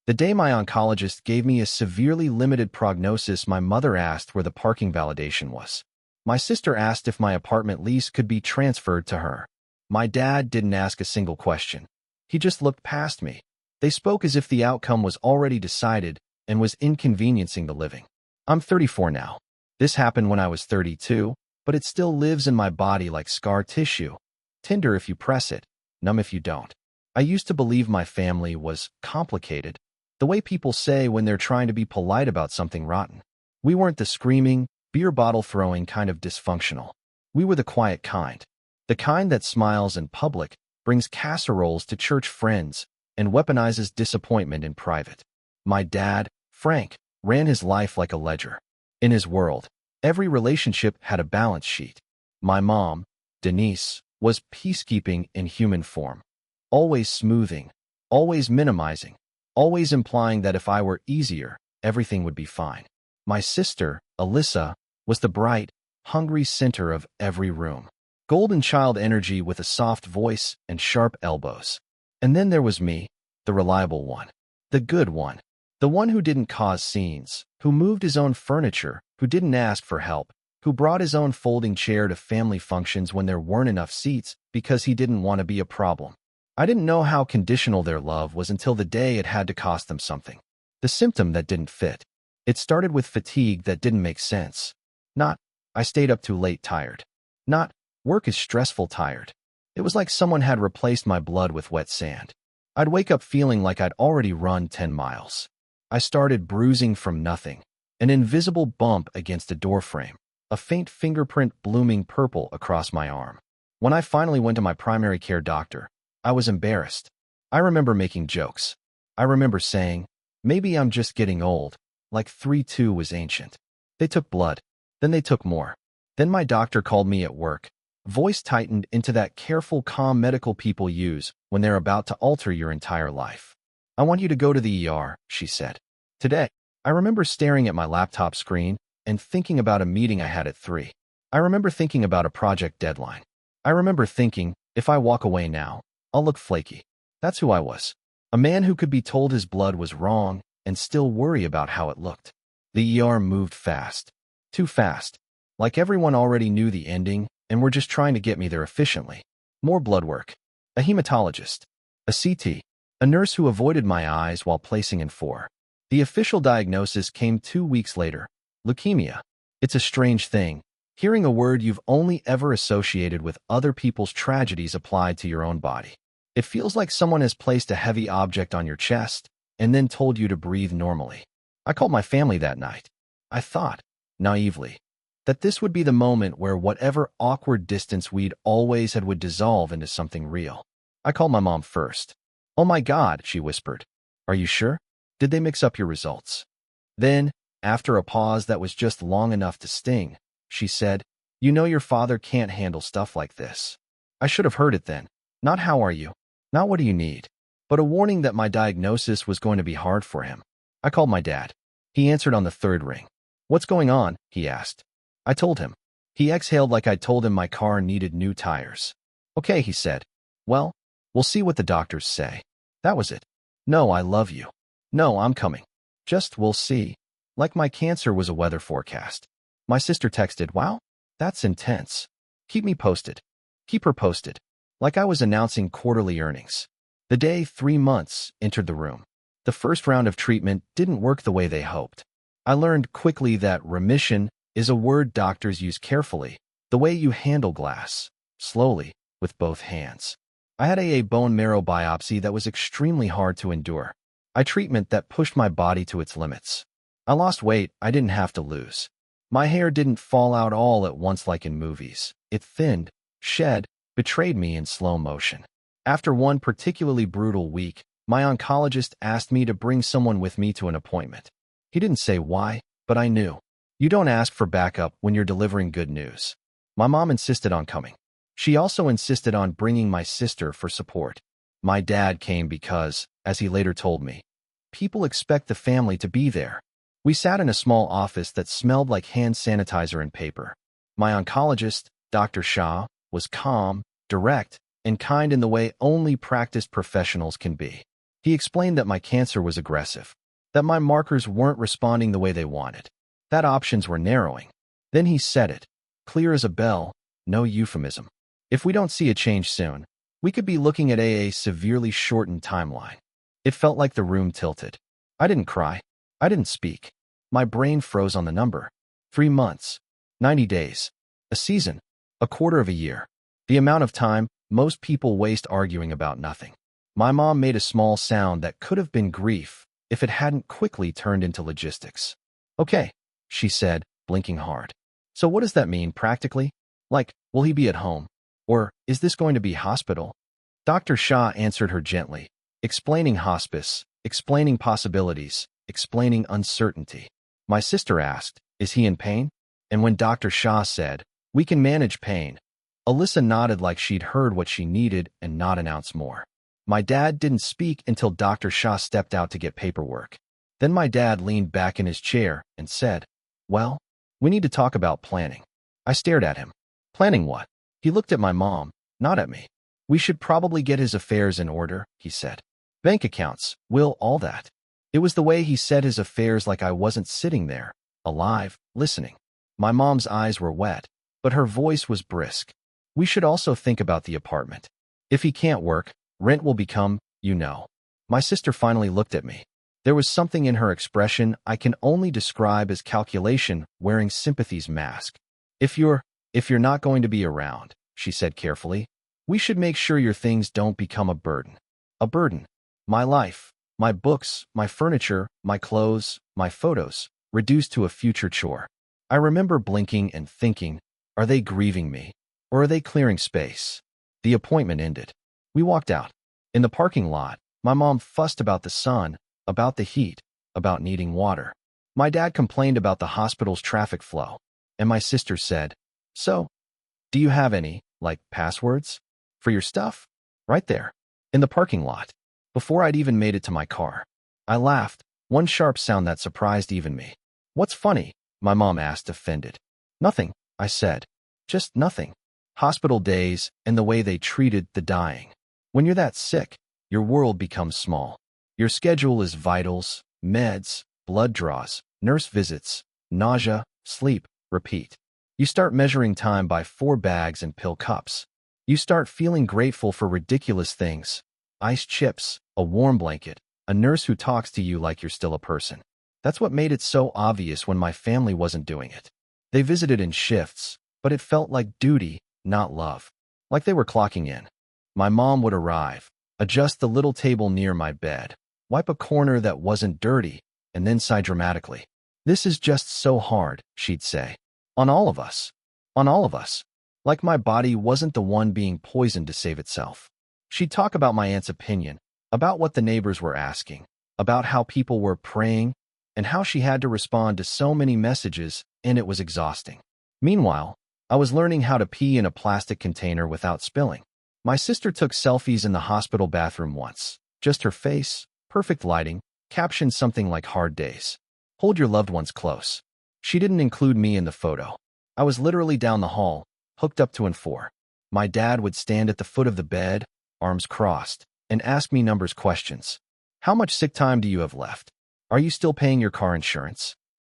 The day my oncologist gave me a severely limited prognosis, my mother asked where the parking validation was. My sister asked if my apartment lease could be transferred to her. My dad didn't ask a single question. He just looked past me. They spoke as if the outcome was already decided and was inconveniencing the living. I'm 34 now. This happened when I was 32, but it still lives in my body like scar tissue. Tender if you press it, numb if you don't. I used to believe my family was complicated, the way people say when they're trying to be polite about something rotten. We weren't the screaming, beer bottle throwing kind of dysfunctional. We were the quiet kind. The kind that smiles in public, brings casseroles to church friends, and weaponizes disappointment in private. My dad, Frank, ran his life like a ledger. In his world, every relationship had a balance sheet. My mom, Denise, was peacekeeping in human form. Always smoothing, always minimizing, always implying that if I were easier, everything would be fine. My sister, Alyssa, was the bright, hungry center of every room. Golden child energy with a soft voice and sharp elbows. And then there was me, the reliable one, the good one, the one who didn't cause scenes, who moved his own furniture, who didn't ask for help, who brought his own folding chair to family functions when there weren't enough seats because he didn't want to be a problem. I didn't know how conditional their love was until the day it had to cost them something. The symptom that didn't fit. It started with fatigue that didn't make sense. Not, I stayed up too late tired. Not, work is stressful tired. It was like someone had replaced my blood with wet sand. I'd wake up feeling like I'd already run 10 miles. I started bruising from nothing. An invisible bump against a doorframe. A faint fingerprint blooming purple across my arm. When I finally went to my primary care doctor, I was embarrassed. I remember making jokes. I remember saying, maybe I'm just getting old, like 3-2 was ancient. They took blood. Then they took more. Then my doctor called me at work. Voice tightened into that careful, calm medical people use when they're about to alter your entire life. I want you to go to the ER, she said. Today, I remember staring at my laptop screen and thinking about a meeting I had at 3. I remember thinking about a project deadline. I remember thinking, if I walk away now, I'll look flaky. That's who I was. A man who could be told his blood was wrong and still worry about how it looked. The ER moved fast. Too fast. Like everyone already knew the ending and were just trying to get me there efficiently. More blood work. A hematologist. A CT. A nurse who avoided my eyes while placing in 4. The official diagnosis came 2 weeks later. Leukemia. It's a strange thing. Hearing a word you've only ever associated with other people's tragedies applied to your own body. It feels like someone has placed a heavy object on your chest and then told you to breathe normally. I called my family that night. I thought, naively, that this would be the moment where whatever awkward distance we'd always had would dissolve into something real. I called my mom first. Oh my God, she whispered. Are you sure? Did they mix up your results? Then, after a pause that was just long enough to sting, she said, you know your father can't handle stuff like this. I should have heard it then. Not how are you? Not what do you need? But a warning that my diagnosis was going to be hard for him. I called my dad. He answered on the 3rd ring. What's going on? He asked. I told him. He exhaled like I'd told him my car needed new tires. Okay, he said. Well, we'll see what the doctors say. That was it. No, I love you. No, I'm coming. Just we'll see. Like my cancer was a weather forecast. My sister texted, wow, that's intense. Keep me posted. Keep her posted. Like I was announcing quarterly earnings. The day 3 months entered the room. The first round of treatment didn't work the way they hoped. I learned quickly that remission is a word doctors use carefully, the way you handle glass, slowly, with both hands. I had a bone marrow biopsy that was extremely hard to endure. A treatment that pushed my body to its limits. I lost weight I didn't have to lose. My hair didn't fall out all at once like in movies. It thinned, shed, betrayed me in slow motion. After one particularly brutal week, my oncologist asked me to bring someone with me to an appointment. He didn't say why, but I knew. You don't ask for backup when you're delivering good news. My mom insisted on coming. She also insisted on bringing my sister for support. My dad came because, as he later told me, people expect the family to be there. We sat in a small office that smelled like hand sanitizer and paper. My oncologist, Dr. Shah, was calm, direct, and kind in the way only practiced professionals can be. He explained that my cancer was aggressive, that my markers weren't responding the way they wanted, that options were narrowing. Then he said it, clear as a bell, no euphemism. If we don't see a change soon, we could be looking at a severely shortened timeline. It felt like the room tilted. I didn't cry. I didn't speak. My brain froze on the number. 3 months, 90 days, a season, a quarter of a year. The amount of time most people waste arguing about nothing. My mom made a small sound that could have been grief if it hadn't quickly turned into logistics. Okay, she said, blinking hard. So what does that mean practically? Like, will he be at home? Or is this going to be hospital? Dr. Shah answered her gently, explaining hospice, explaining possibilities, explaining uncertainty. My sister asked, is he in pain? And when Dr. Shah said, we can manage pain, Alyssa nodded like she'd heard what she needed and not announced more. My dad didn't speak until Dr. Shah stepped out to get paperwork. Then my dad leaned back in his chair and said, well, we need to talk about planning. I stared at him. Planning what? He looked at my mom, not at me. We should probably get his affairs in order, he said. Bank accounts, will, all that. It was the way he said his affairs like I wasn't sitting there, alive, listening. My mom's eyes were wet, but her voice was brisk. We should also think about the apartment. If he can't work, rent will become, you know. My sister finally looked at me. There was something in her expression I can only describe as calculation wearing sympathy's mask. If you're not going to be around, she said carefully, we should make sure your things don't become a burden. A burden. My life, my books, my furniture, my clothes, my photos, reduced to a future chore. I remember blinking and thinking, are they grieving me? Or are they clearing space? The appointment ended. We walked out. In the parking lot, my mom fussed about the sun, about the heat, about needing water. My dad complained about the hospital's traffic flow. And my sister said, so, do you have any, like, passwords? For your stuff? Right there. In the parking lot. Before I'd even made it to my car. I laughed, one sharp sound that surprised even me. What's funny? My mom asked, offended. Nothing, I said. Just nothing. Hospital days and the way they treated the dying. When you're that sick, your world becomes small. Your schedule is vitals, meds, blood draws, nurse visits, nausea, sleep, repeat. You start measuring time by 4 bags and pill cups. You start feeling grateful for ridiculous things. Ice chips, a warm blanket, a nurse who talks to you like you're still a person. That's what made it so obvious when my family wasn't doing it. They visited in shifts, but it felt like duty, not love. Like they were clocking in. My mom would arrive, adjust the little table near my bed, wipe a corner that wasn't dirty, and then sigh dramatically. This is just so hard, she'd say. On all of us. On all of us. Like my body wasn't the one being poisoned to save itself. She'd talk about my aunt's opinion, about what the neighbors were asking, about how people were praying, and how she had to respond to so many messages, and it was exhausting. Meanwhile, I was learning how to pee in a plastic container without spilling. My sister took selfies in the hospital bathroom once. Just her face, perfect lighting, captioned something like hard days. Hold your loved ones close. She didn't include me in the photo. I was literally down the hall, hooked up to N4. My dad would stand at the foot of the bed, arms crossed, and ask me numbers questions. How much sick time do you have left? Are you still paying your car insurance?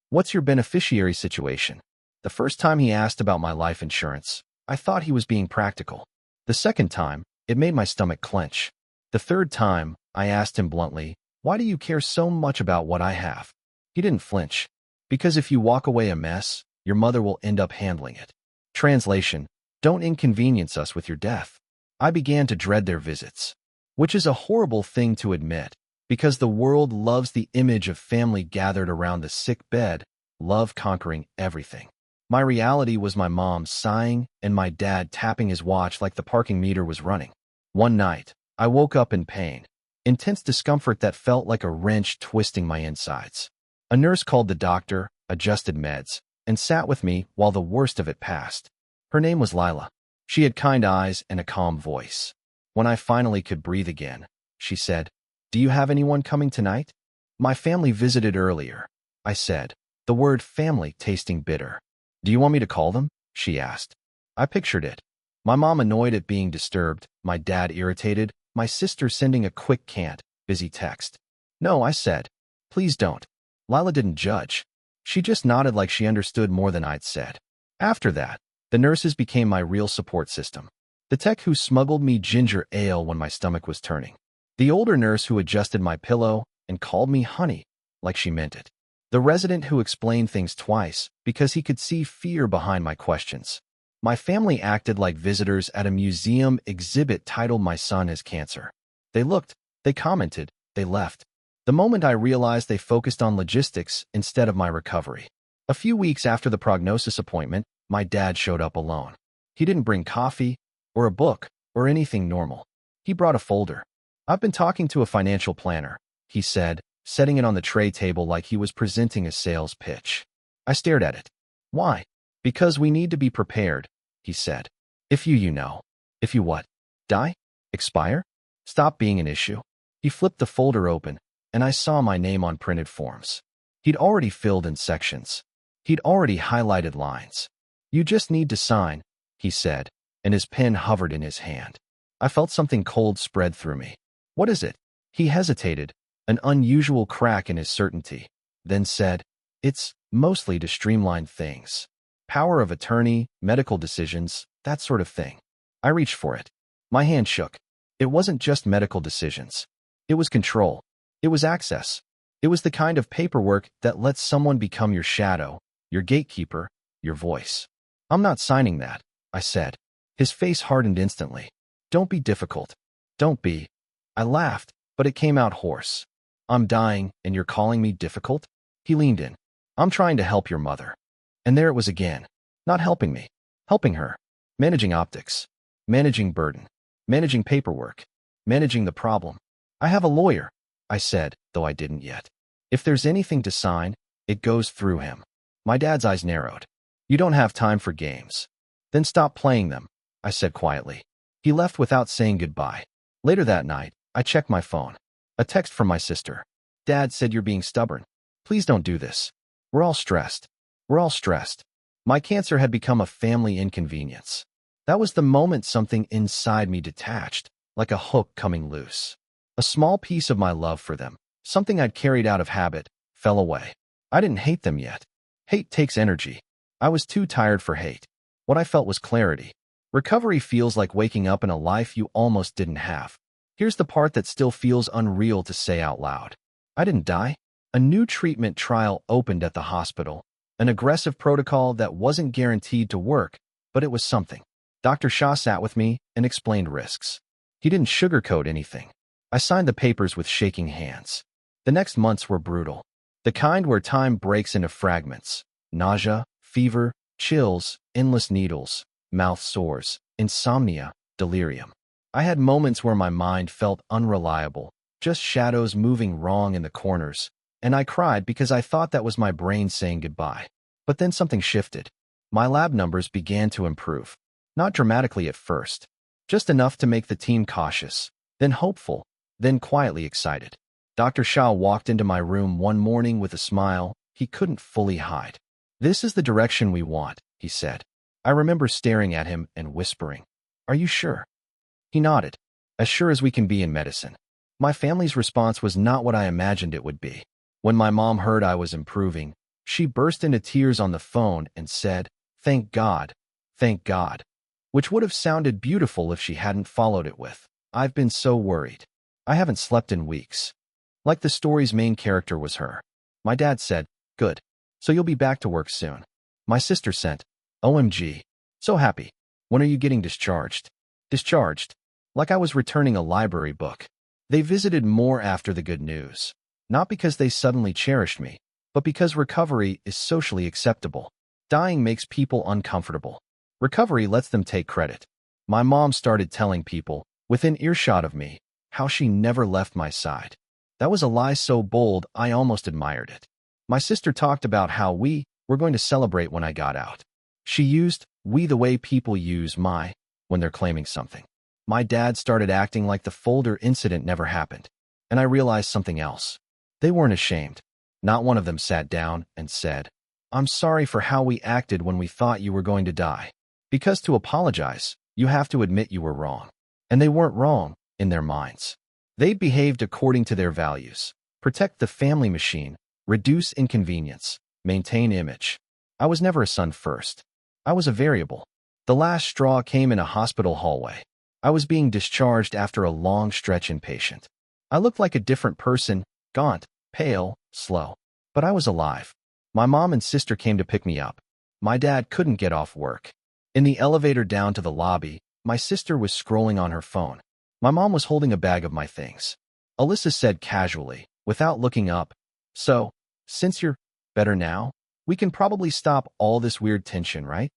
What's your beneficiary situation? The first time he asked about my life insurance, I thought he was being practical. The second time, it made my stomach clench. The third time, I asked him bluntly, why do you care so much about what I have? He didn't flinch. Because if you walk away a mess, your mother will end up handling it. Translation, don't inconvenience us with your death. I began to dread their visits. Which is a horrible thing to admit, because the world loves the image of family gathered around the sick bed, love conquering everything. My reality was my mom sighing and my dad tapping his watch like the parking meter was running. One night, I woke up in pain, intense discomfort that felt like a wrench twisting my insides. A nurse called the doctor, adjusted meds, and sat with me while the worst of it passed. Her name was Lila. She had kind eyes and a calm voice. When I finally could breathe again, she said, do you have anyone coming tonight? My family visited earlier, I said, the word family tasting bitter. Do you want me to call them? She asked. I pictured it. My mom annoyed at being disturbed, my dad irritated, my sister sending a quick can't, Busy text. No, I said. Please don't. Lila didn't judge. She just nodded like she understood more than I'd said. After that, the nurses became my real support system. The tech who smuggled me ginger ale when my stomach was turning. The older nurse who adjusted my pillow and called me honey, like she meant it. The resident who explained things twice because he could see fear behind my questions. My family acted like visitors at a museum exhibit titled "My Son Has Cancer." They looked, they commented, they left. The moment I realized they focused on logistics instead of my recovery. A few weeks after the prognosis appointment, my dad showed up alone. He didn't bring coffee, or a book, or anything normal. He brought a folder. I've been talking to a financial planner, he said, setting it on the tray table like he was presenting a sales pitch. I stared at it. Why? Because we need to be prepared, he said. If you know. If you what? Die? Expire? Stop being an issue? He flipped the folder open, and I saw my name on printed forms. He'd already filled in sections. He'd already highlighted lines. You just need to sign, he said, and his pen hovered in his hand. I felt something cold spread through me. What is it? He hesitated, an unusual crack in his certainty, then said, It's mostly to streamline things. Power of attorney, medical decisions, that sort of thing. I reached for it. My hand shook. It wasn't just medical decisions. It was control. It was access. It was the kind of paperwork that lets someone become your shadow, your gatekeeper, your voice. I'm not signing that, I said. His face hardened instantly. Don't be difficult. Don't be. I laughed, but it came out hoarse. I'm dying, and you're calling me difficult? He leaned in. I'm trying to help your mother. And there it was again. Not helping me. Helping her. Managing optics. Managing burden. Managing paperwork. Managing the problem. I have a lawyer, I said, though I didn't yet. If there's anything to sign, it goes through him. My dad's eyes narrowed. You don't have time for games. Then stop playing them, I said quietly. He left without saying goodbye. Later that night, I checked my phone. A text from my sister. Dad said you're being stubborn. Please don't do this. We're all stressed. We're all stressed. My cancer had become a family inconvenience. That was the moment something inside me detached, like a hook coming loose. A small piece of my love for them, something I'd carried out of habit, fell away. I didn't hate them yet. Hate takes energy. I was too tired for hate. What I felt was clarity. Recovery feels like waking up in a life you almost didn't have. Here's the part that still feels unreal to say out loud. I didn't die. A new treatment trial opened at the hospital. An aggressive protocol that wasn't guaranteed to work, but it was something. Dr. Shah sat with me and explained risks. He didn't sugarcoat anything. I signed the papers with shaking hands. The next months were brutal. The kind where time breaks into fragments. Nausea, fever, chills, endless needles, mouth sores, insomnia, delirium. I had moments where my mind felt unreliable, just shadows moving wrong in the corners, and I cried because I thought that was my brain saying goodbye. But then something shifted. My lab numbers began to improve. Not dramatically at first, just enough to make the team cautious, then hopeful, then quietly excited. Dr. Shah walked into my room one morning with a smile he couldn't fully hide. This is the direction we want, he said. I remember staring at him and whispering, Are you sure? He nodded, as sure as we can be in medicine. My family's response was not what I imagined it would be. When my mom heard I was improving, she burst into tears on the phone and said, Thank God, which would have sounded beautiful if she hadn't followed it with, I've been so worried. I haven't slept in weeks. Like the story's main character was her. My dad said, Good. So you'll be back to work soon. My sister sent, OMG. So happy. When are you getting discharged? Discharged. Like I was returning a library book. They visited more after the good news. Not because they suddenly cherished me, but because recovery is socially acceptable. Dying makes people uncomfortable. Recovery lets them take credit. My mom started telling people, within earshot of me, how she never left my side. That was a lie so bold I almost admired it. My sister talked about how we were going to celebrate when I got out. She used we the way people use my when they're claiming something. My dad started acting like the folder incident never happened, and I realized something else. They weren't ashamed. Not one of them sat down and said, I'm sorry for how we acted when we thought you were going to die. Because to apologize, you have to admit you were wrong. And they weren't wrong, in their minds. They behaved according to their values. Protect the family machine, reduce inconvenience, maintain image. I was never a son first. I was a variable. The last straw came in a hospital hallway. I was being discharged after a long stretch inpatient. I looked like a different person, gaunt, pale, slow. But I was alive. My mom and sister came to pick me up. My dad couldn't get off work. In the elevator down to the lobby, my sister was scrolling on her phone. My mom was holding a bag of my things. Alyssa said casually, without looking up, "So, since you're better now, we can probably stop all this weird tension, right?"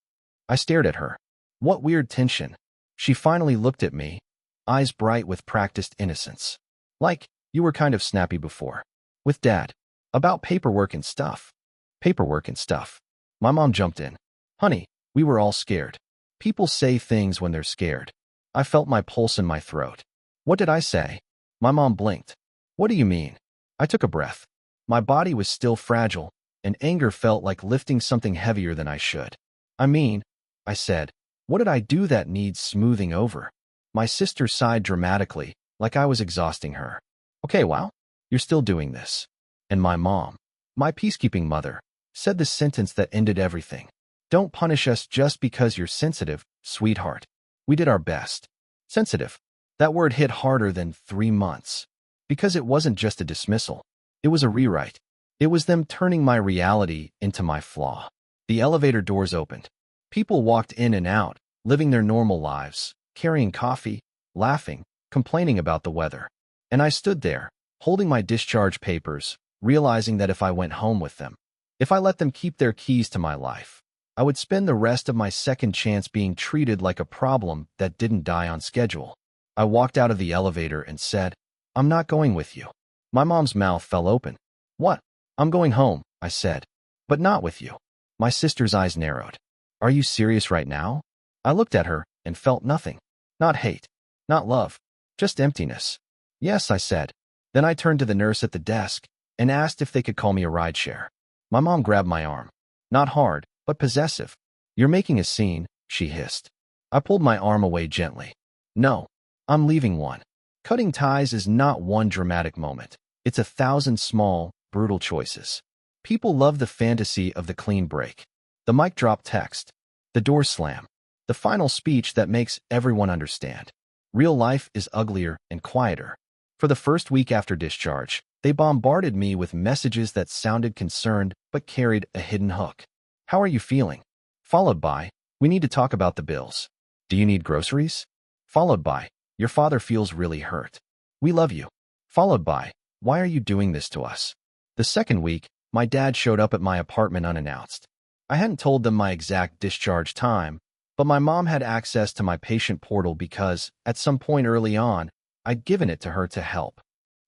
I stared at her. What weird tension? She finally looked at me, eyes bright with practiced innocence. Like, you were kind of snappy before. With Dad. About paperwork and stuff. Paperwork and stuff. My mom jumped in. Honey, we were all scared. People say things when they're scared. I felt my pulse in my throat. What did I say? My mom blinked. What do you mean? I took a breath. My body was still fragile, and anger felt like lifting something heavier than I should. I said, what did I do that needs smoothing over? My sister sighed dramatically, like I was exhausting her. Okay, wow, you're still doing this. And my mom, my peacekeeping mother, said the sentence that ended everything. Don't punish us just because you're sensitive, sweetheart. We did our best. Sensitive. That word hit harder than 3 months. Because it wasn't just a dismissal. It was a rewrite. It was them turning my reality into my flaw. The elevator doors opened. People walked in and out, living their normal lives, carrying coffee, laughing, complaining about the weather. And I stood there, holding my discharge papers, realizing that if I went home with them, if I let them keep their keys to my life, I would spend the rest of my second chance being treated like a problem that didn't die on schedule. I walked out of the elevator and said, I'm not going with you. My mom's mouth fell open. What? I'm going home, I said. But not with you. My sister's eyes narrowed. Are you serious right now? I looked at her and felt nothing. Not hate. Not love. Just emptiness. Yes, I said. Then I turned to the nurse at the desk and asked if they could call me a rideshare. My mom grabbed my arm. Not hard, but possessive. You're making a scene, she hissed. I pulled my arm away gently. No, I'm leaving one. Cutting ties is not one dramatic moment. It's 1,000 small, brutal choices. People love the fantasy of the clean break. The mic drop text. The door slam. The final speech that makes everyone understand. Real life is uglier and quieter. For the first week after discharge, they bombarded me with messages that sounded concerned but carried a hidden hook. How are you feeling? Followed by, we need to talk about the bills. Do you need groceries? Followed by, your father feels really hurt. We love you. Followed by, why are you doing this to us? The second week, my dad showed up at my apartment unannounced. I hadn't told them my exact discharge time, but my mom had access to my patient portal because, at some point early on, I'd given it to her to help.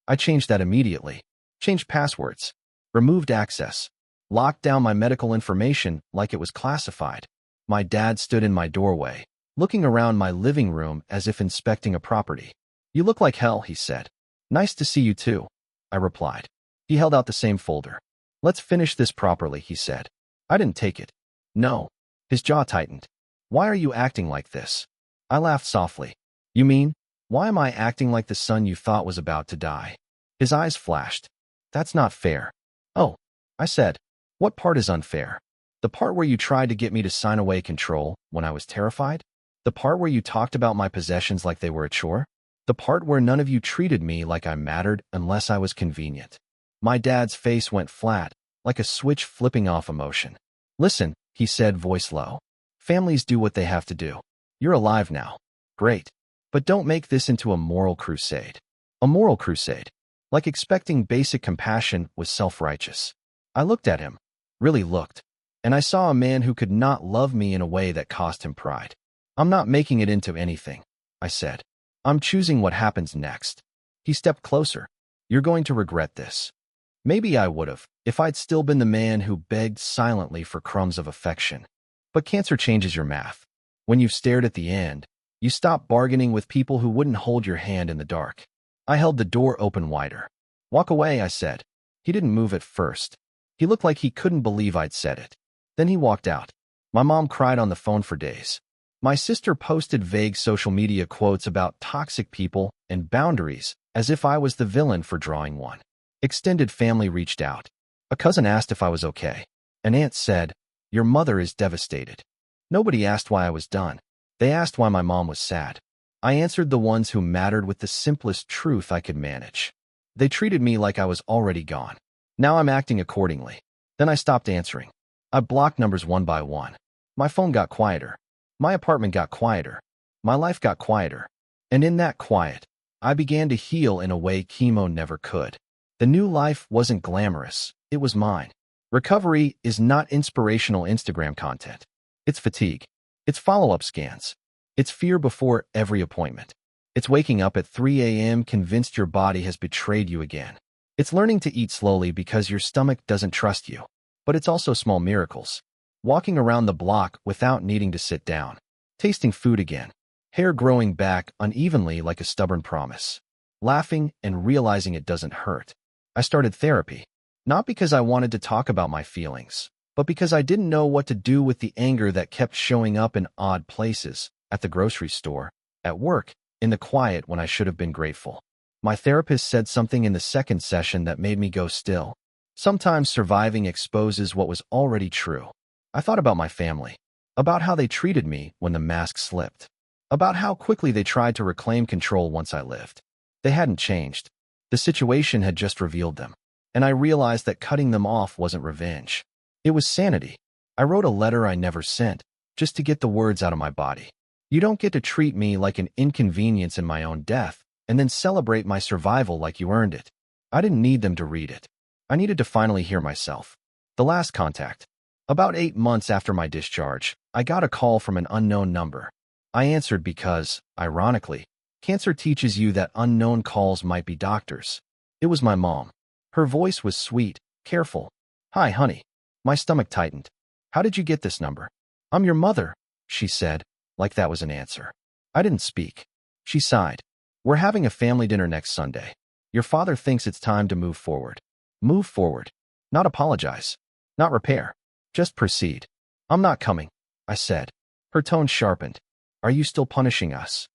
I changed that immediately. Changed passwords. Removed access. Locked down my medical information like it was classified. My dad stood in my doorway, looking around my living room as if inspecting a property. You look like hell, he said. Nice to see you too, I replied. He held out the same folder. Let's finish this properly, he said. I didn't take it. No. His jaw tightened. Why are you acting like this? I laughed softly. You mean, why am I acting like the son you thought was about to die? His eyes flashed. That's not fair. Oh, I said. What part is unfair? The part where you tried to get me to sign away control when I was terrified? The part where you talked about my possessions like they were a chore? The part where none of you treated me like I mattered unless I was convenient? My dad's face went flat, like a switch flipping off emotion. Listen, he said, voice low. Families do what they have to do. You're alive now. Great. But don't make this into a moral crusade. A moral crusade. Like expecting basic compassion was self-righteous. I looked at him. Really looked. And I saw a man who could not love me in a way that cost him pride. I'm not making it into anything, I said. I'm choosing what happens next. He stepped closer. You're going to regret this. Maybe I would have, if I'd still been the man who begged silently for crumbs of affection. But cancer changes your math. When you've stared at the end, you stop bargaining with people who wouldn't hold your hand in the dark. I held the door open wider. Walk away, I said. He didn't move at first. He looked like he couldn't believe I'd said it. Then he walked out. My mom cried on the phone for days. My sister posted vague social media quotes about toxic people and boundaries as if I was the villain for drawing one. Extended family reached out. A cousin asked if I was okay. An aunt said, "Your mother is devastated." Nobody asked why I was done. They asked why my mom was sad. I answered the ones who mattered with the simplest truth I could manage. They treated me like I was already gone. Now I'm acting accordingly. Then I stopped answering. I blocked numbers one by one. My phone got quieter. My apartment got quieter. My life got quieter. And in that quiet, I began to heal in a way chemo never could. The new life wasn't glamorous. It was mine. Recovery is not inspirational Instagram content. It's fatigue. It's follow-up scans. It's fear before every appointment. It's waking up at 3 a.m. convinced your body has betrayed you again. It's learning to eat slowly because your stomach doesn't trust you. But it's also small miracles. Walking around the block without needing to sit down. Tasting food again. Hair growing back unevenly like a stubborn promise. Laughing and realizing it doesn't hurt. I started therapy. Not because I wanted to talk about my feelings, but because I didn't know what to do with the anger that kept showing up in odd places, at the grocery store, at work, in the quiet when I should have been grateful. My therapist said something in the second session that made me go still. Sometimes surviving exposes what was already true. I thought about my family, about how they treated me when the mask slipped, about how quickly they tried to reclaim control once I lived. They hadn't changed. The situation had just revealed them. And I realized that cutting them off wasn't revenge. It was sanity. I wrote a letter I never sent, just to get the words out of my body. You don't get to treat me like an inconvenience in my own death, and then celebrate my survival like you earned it. I didn't need them to read it. I needed to finally hear myself. The last contact. About 8 months after my discharge, I got a call from an unknown number. I answered because, ironically, cancer teaches you that unknown calls might be doctors. It was my mom. Her voice was sweet, careful. "Hi, honey." My stomach tightened. "How did you get this number?" "I'm your mother," she said, like that was an answer. I didn't speak. She sighed. "We're having a family dinner next Sunday. Your father thinks it's time to move forward." Move forward. Not apologize. Not repair. Just proceed. "I'm not coming," I said. Her tone sharpened. "Are you still punishing us?"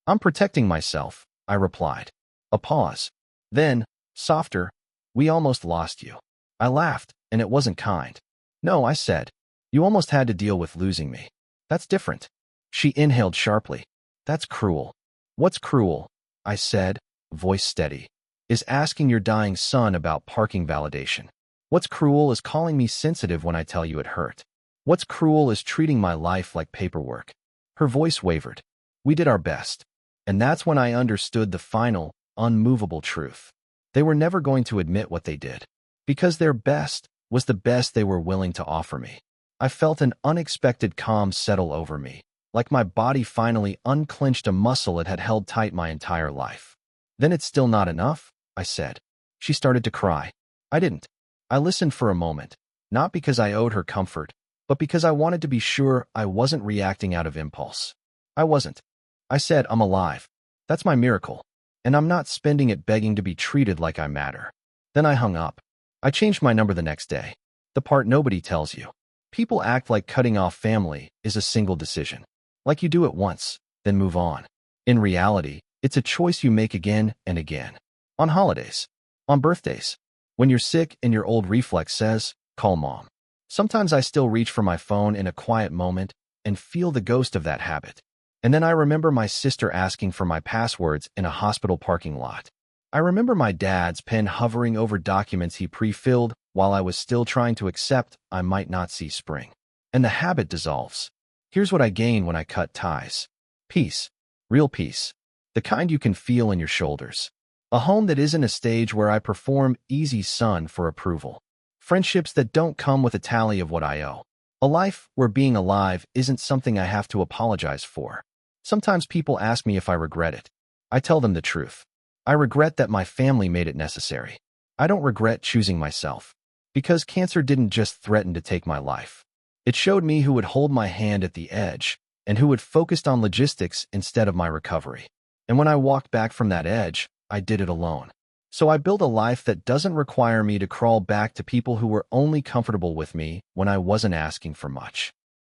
"I'm protecting myself," I replied. A pause. Then, softer, "We almost lost you." I laughed, and it wasn't kind. "No," I said. "You almost had to deal with losing me. That's different." She inhaled sharply. "That's cruel." "What's cruel?" I said, voice steady. "Is asking your dying son about parking validation. What's cruel is calling me sensitive when I tell you it hurt. What's cruel is treating my life like paperwork." Her voice wavered. "We did our best." And that's when I understood the final, unmovable truth. They were never going to admit what they did. Because their best was the best they were willing to offer me. I felt an unexpected calm settle over me, like my body finally unclenched a muscle it had held tight my entire life. "Then it's still not enough?" I said. She started to cry. I didn't. I listened for a moment, not because I owed her comfort, but because I wanted to be sure I wasn't reacting out of impulse. I wasn't. I said, "I'm alive. That's my miracle. And I'm not spending it begging to be treated like I matter." Then I hung up. I changed my number the next day. The part nobody tells you. People act like cutting off family is a single decision. Like you do it once, then move on. In reality, it's a choice you make again and again. On holidays. On birthdays. When you're sick and your old reflex says, "Call mom." Sometimes I still reach for my phone in a quiet moment and feel the ghost of that habit. And then I remember my sister asking for my passwords in a hospital parking lot. I remember my dad's pen hovering over documents he pre-filled while I was still trying to accept I might not see spring. And the habit dissolves. Here's what I gain when I cut ties. Peace. Real peace. The kind you can feel in your shoulders. A home that isn't a stage where I perform easy son for approval. Friendships that don't come with a tally of what I owe. A life where being alive isn't something I have to apologize for. Sometimes people ask me if I regret it. I tell them the truth. I regret that my family made it necessary. I don't regret choosing myself. Because cancer didn't just threaten to take my life. It showed me who would hold my hand at the edge and who had focused on logistics instead of my recovery. And when I walked back from that edge, I did it alone. So I built a life that doesn't require me to crawl back to people who were only comfortable with me when I wasn't asking for much.